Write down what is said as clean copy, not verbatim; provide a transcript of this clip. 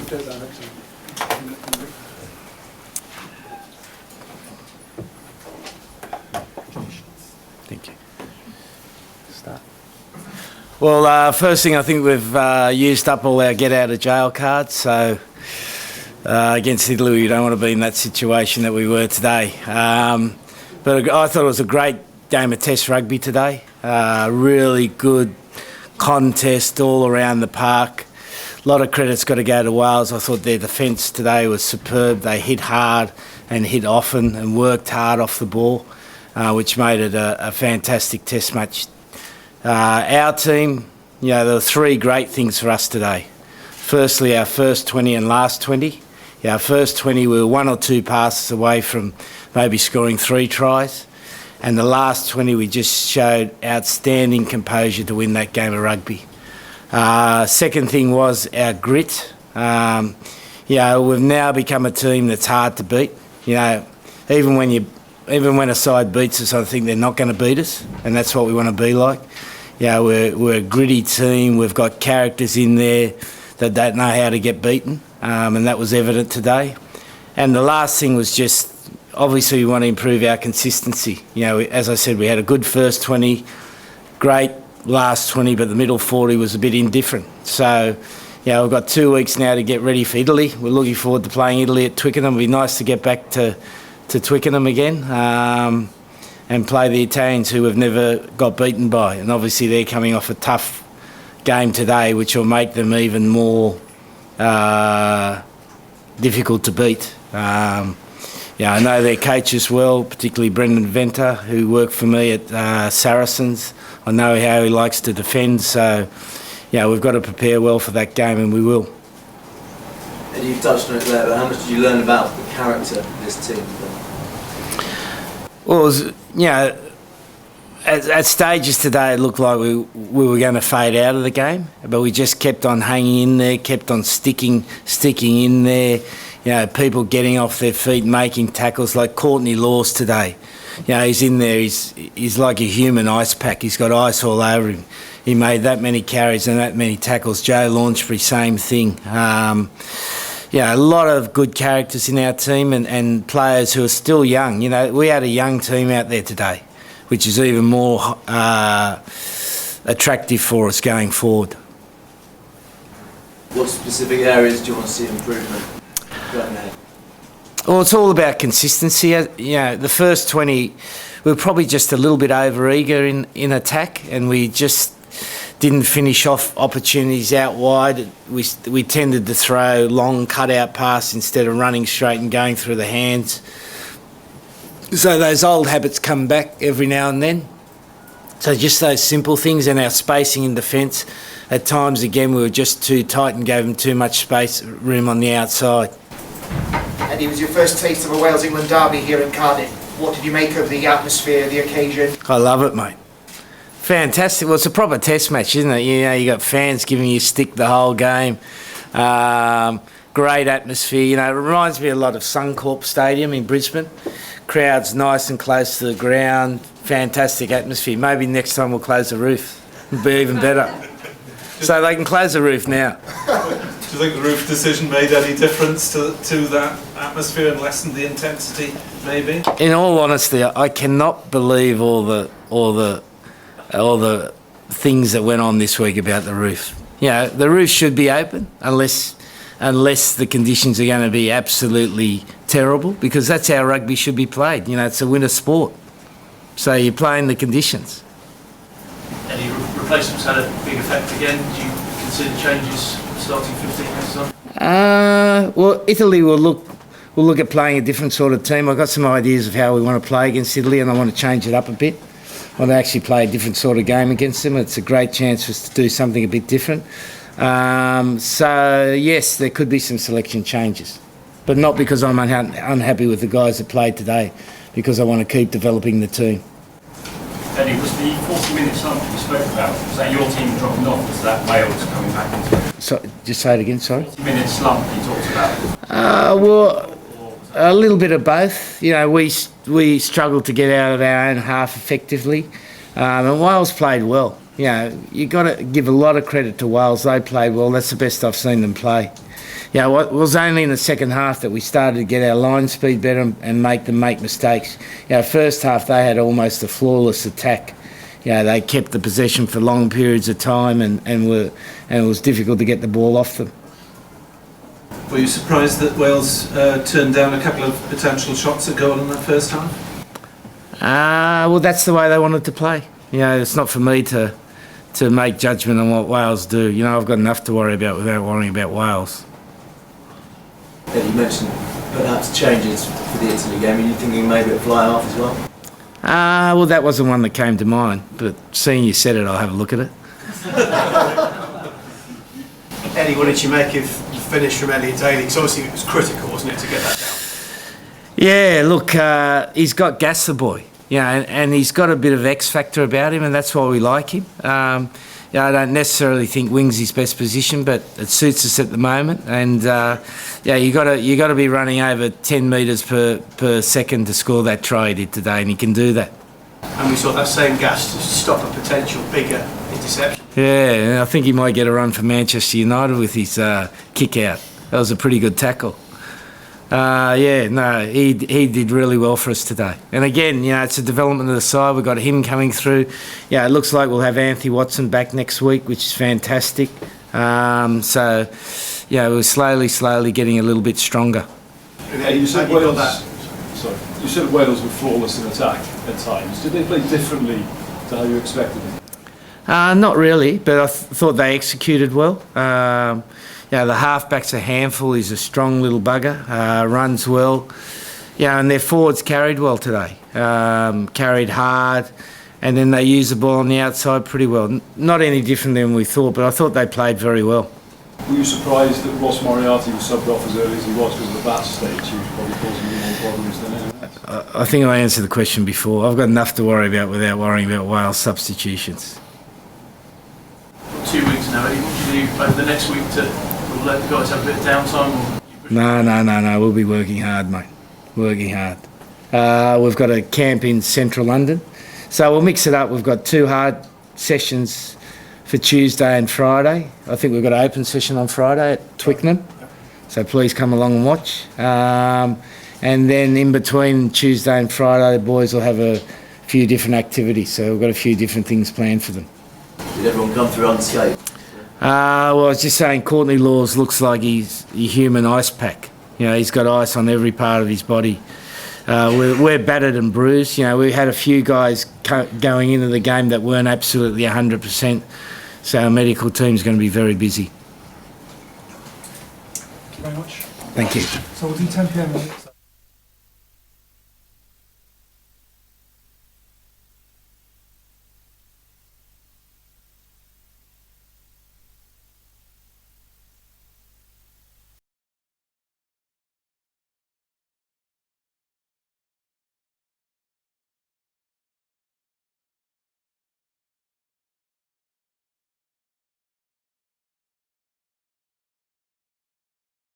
Thank you. Start. Well, first thing, I think we've used up all our get out of jail cards, so against Italy we don't want to be in that situation that we were today. But I thought it was a great game of Test rugby today. Really good contest all around the park. A lot of credit's got to go to Wales. I thought their defence today was superb. They hit hard and hit often and worked hard off the ball, which made it a fantastic Test match. Our team, there were three great things for us today. Firstly, our first 20 and last 20. Our first 20, we were one or two passes away from maybe scoring 3 tries. And the last 20, we just showed outstanding composure to win that game of rugby. Second thing was our grit. We've now become a team that's hard to beat. Even when a side beats us, I think they're not going to beat us, and that's what we want to be like. We're a gritty team. We've got characters in there that don't know how to get beaten, and that was evident today. And the last thing was just, obviously, we want to improve our consistency. As I said, we had a good first 20, great last 20, but the middle 40 was a bit indifferent. So, we've got 2 weeks now to get ready for Italy. We're looking forward to playing Italy at Twickenham. It'll be nice to get back to Twickenham again and play the Italians, who we've never got beaten by. And obviously they're coming off a tough game today, which will make them even more difficult to beat. I know their coaches well, particularly Brendan Venter, who worked for me at Saracens. I know how he likes to defend, so we've got to prepare well for that game, and we will. And you've touched on it there, but how much did you learn about the character of this team? Well, at stages today it looked like we were going to fade out of the game, but we just kept on hanging in there, kept on sticking in there. People getting off their feet, making tackles, like Courtney Laws today. He's in there, he's like a human ice pack. He's got ice all over him. He made that many carries and that many tackles. Joe Launchbury, same thing. A lot of good characters in our team and players who are still young. We had a young team out there today, which is even more attractive for us going forward. What specific areas do you want to see improvement going ahead? Well, it's all about consistency. The first 20, we were probably just a little bit over-eager in attack, and we just didn't finish off opportunities out wide. We tended to throw long cut-out passes instead of running straight and going through the hands. So those old habits come back every now and then. So just those simple things, and our spacing in defence. At times, again, we were just too tight and gave them too much room on the outside. And it was your first taste of a Wales-England derby here in Cardiff. What did you make of the atmosphere, the occasion? I love it, mate. Fantastic. Well, it's a proper Test match, isn't it? You got fans giving you stick the whole game. Great atmosphere. It reminds me a lot of Suncorp Stadium in Brisbane. Crowds nice and close to the ground. Fantastic atmosphere. Maybe next time we'll close the roof. It'll be even better. So they can close the roof now. Do you think the roof decision made any difference to that atmosphere and lessened the intensity, maybe? In all honesty, I cannot believe all the things that went on this week about the roof. The roof should be open unless the conditions are going to be absolutely terrible, because that's how rugby should be played. It's a winter sport. So you're playing the conditions. Any replacements had a big effect again? Do you consider changes starting 15 minutes on? Well, Italy will look at playing a different sort of team. I've got some ideas of how we want to play against Italy, and I want to change it up a bit. I want to actually play a different sort of game against them. It's a great chance for us to do something a bit different. So, yes, there could be some selection changes, but not because I'm unhappy with the guys that played today, because I want to keep developing the team. Eddie, was the 40-minute slump you spoke about, was that your team dropping off? Was that Wales coming back into it? So, just say it again, sorry? 40-minute slump you talked about. Well, a little bit of both. We struggled to get out of our own half effectively, and Wales played well. You know, you got to give a lot of credit to Wales. They played well. That's the best I've seen them play. You know, it was only in the second half that we started to get our line speed better and make them make mistakes. You know, first half they had almost a flawless attack. You know, they kept the possession for long periods of time and it was difficult to get the ball off them. Were you surprised that Wales turned down a couple of potential shots at goal in that first half? Well, that's the way they wanted to play. You know, it's not for me to make judgment on what Wales do. You know, I've got enough to worry about without worrying about Wales. Eddie, you mentioned perhaps changes for the Italy game. Are you thinking maybe a fly half as well? Well, that wasn't one that came to mind, but seeing you said it, I'll have a look at it. Eddie, what did you make of the finish from Elliot Daly? Because obviously it was critical, wasn't it, to get that down? Yeah, look, he's got gas, the boy. You know, and he's got a bit of X factor about him, and that's why we like him. Yeah, I don't necessarily think wing's his best position, but it suits us at the moment. And yeah, you got to be running over 10 metres per second to score that try he did today, and he can do that. And we saw that same gas to stop a potential bigger interception. Yeah, and I think he might get a run for Manchester United with his kick out. That was a pretty good tackle. Yeah, no, he did really well for us today. And again, you know, it's a development of the side. We've got him coming through. Yeah, it looks like we'll have Anthony Watson back next week, which is fantastic. So, yeah, we're slowly getting a little bit stronger. You said Wales were flawless in attack at times. Did they play differently to how you expected them? Not really, but I thought they executed well. Yeah, the halfback's a handful. He's a strong little bugger, runs well. Yeah, and their forwards carried well today. Carried hard, and then they used the ball on the outside pretty well. Not any different than we thought, but I thought they played very well. Were you surprised that Ross Moriarty was subbed off as early as he was because of the bat stage? He was probably causing you more problems than anyone else. I think I answered the question before. I've got enough to worry about without worrying about Wales substitutions. 2 weeks now, Eddie. What do you do over the next week to let the guys have a bit of downtime? No. We'll be working hard, mate. Working hard. We've got a camp in central London. So we'll mix it up. We've got 2 hard sessions for Tuesday and Friday. I think we've got an open session on Friday at Twickenham. So please come along and watch. And then in between Tuesday and Friday, the boys will have a few different activities. So we've got a few different things planned for them. Did everyone come through unscathed? Well, I was just saying, Courtney Laws looks like he's a human ice pack. You know, he's got ice on every part of his body. We're battered and bruised. You know, we had a few guys going into the game that weren't absolutely 100%. So our medical team's going to be very busy. Thank you very much. Thank you. So we'll do 10 p.m.